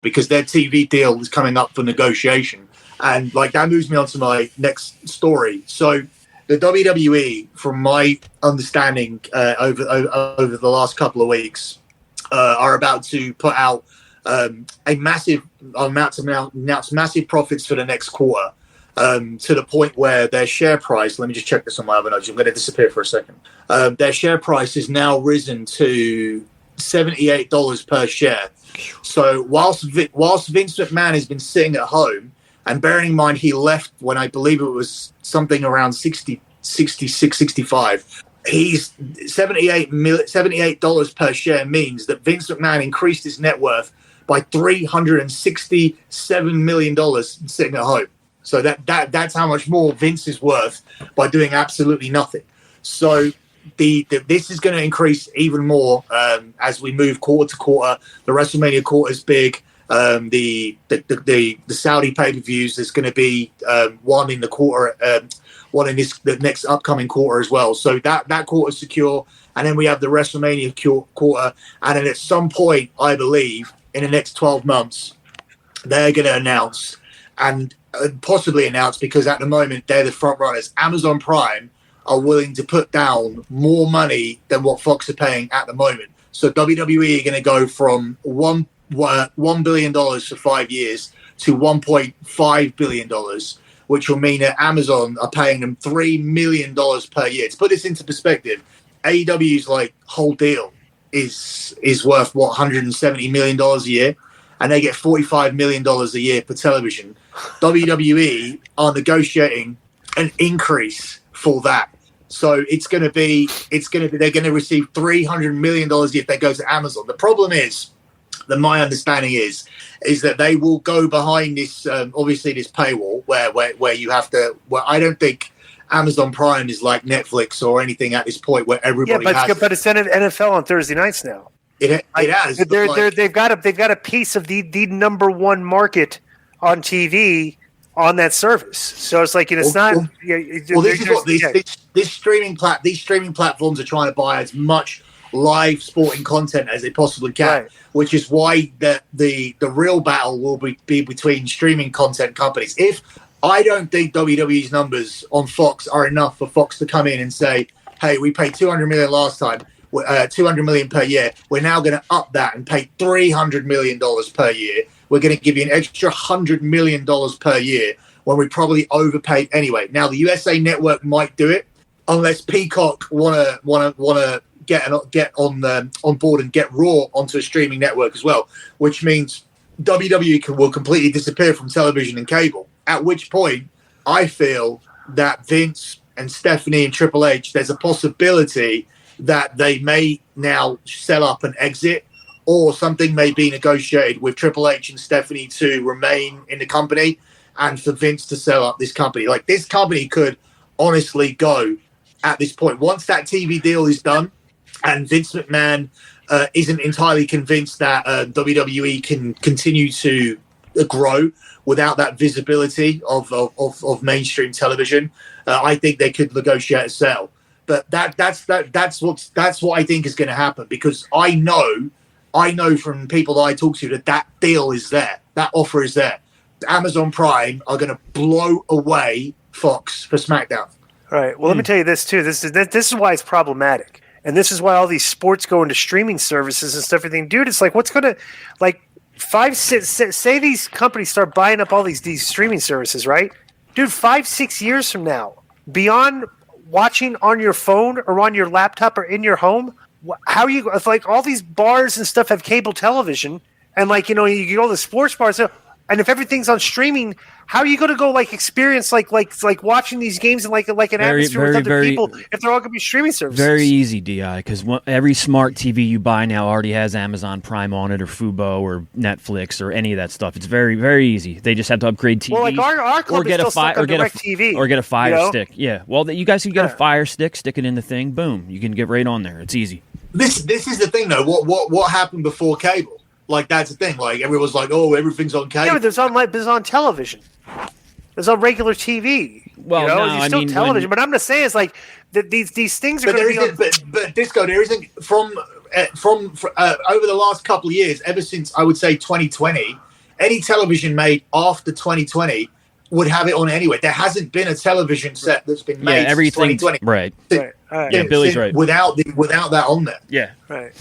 because their TV deal is coming up for negotiation. And like that moves me on to my next story. So the WWE, from my understanding over the last couple of weeks, are about to put out a massive announce massive profits for the next quarter, to the point where their share price, let me just check this on my other notes, I'm going to disappear for a second. Their share price has now risen to $78 per share. So whilst Vince McMahon has been sitting at home, and bearing in mind he left when I believe it was something around 66, 65, he's $78 per share means that Vince McMahon increased his net worth by $367 million sitting at home. So that's how much more Vince is worth by doing absolutely nothing. So this is going to increase even more as we move quarter to quarter. The WrestleMania quarter is big. The Saudi pay-per-views, there's going to be one in the quarter, one in the next upcoming quarter as well. So that quarter is secure. And then we have the WrestleMania quarter. And then at some point, I believe, in the next 12 months, they're going to announce and possibly announce, because at the moment they're the front runners. Amazon Prime are willing to put down more money than what Fox are paying at the moment. So WWE are going to go from $1 billion for 5 years to $1.5 billion, which will mean that Amazon are paying them $3 million per year. To put this into perspective, AEW's like whole deal is worth what, $170 million a year, and they get $45 million a year per television. WWE are negotiating an increase for that. So they're going to receive $300 million a year if they go to Amazon. The problem is, that my understanding is that they will go behind this, obviously this paywall where you have to, well, I don't think Amazon Prime is like Netflix or anything at this point where everybody but it's NFL on Thursday nights now. It has. They've got a piece of the number one market on TV on that service. So it's like, it's not. Well, this is what these streaming platforms are trying to buy as much live sporting content as they possibly can, right. Which is why the real battle will be between streaming content companies. If I don't think WWE's numbers on Fox are enough for Fox to come in and say, hey, we paid $200 million last time, $200 million per year. We're now going to up that and pay $300 million per year. We're going to give you an extra $100 million per year when we probably overpaid anyway. Now the USA Network might do it unless Peacock wanna get on board and get Raw onto a streaming network as well, which means WWE will completely disappear from television and cable. At which point, I feel that Vince and Stephanie and Triple H, there's a possibility that they may now sell up and exit, or something may be negotiated with Triple H and Stephanie to remain in the company and for Vince to sell up this company. Like, this company could honestly go at this point. Once that TV deal is done and Vince McMahon isn't entirely convinced that WWE can continue to grow without that visibility of mainstream television, I think they could negotiate a sale. But that's what I think is going to happen, because I know from people that I talk to that deal is there, that offer is there. Amazon Prime are going to blow away Fox for SmackDown. All right. Well, let me tell you this too. This is why it's problematic, and this is why all these sports go into streaming services and stuff. Everything, dude. It's like, what's going to, like, 5, 6, say these companies start buying up all these streaming services, right? Dude, 5, 6 years from now, beyond watching on your phone or on your laptop or in your home, how are you, if like all these bars and stuff have cable television, and like, you go to the sports bars, and if everything's on streaming, how are you going to go like experience like watching these games in like an atmosphere with other people if they're all going to be streaming services? Very easy, Di, because every smart TV you buy now already has Amazon Prime on it, or Fubo, or Netflix, or any of that stuff. It's very, very easy. They just have to upgrade TV. Well, like our club is still stuck on DirecTV. Or get a Fire Stick. Yeah. Well, you guys can get a Fire Stick, stick it in the thing, boom. You can get right on there. It's easy. This is the thing, though. What happened before cable? Like, that's the thing. Like, everyone's like, oh, everything's on cable. Yeah, but there's on television. There's on regular TV. Well, there's still television. But I'm just saying, it's like these things are going to be on. But Disco, there isn't from over the last couple of years, ever since I would say 2020, any television made after 2020 would have it on anyway. There hasn't been a television set that's been made since 2020. Right. Right. Yeah, Billy's right. Without that on there. Yeah. Right.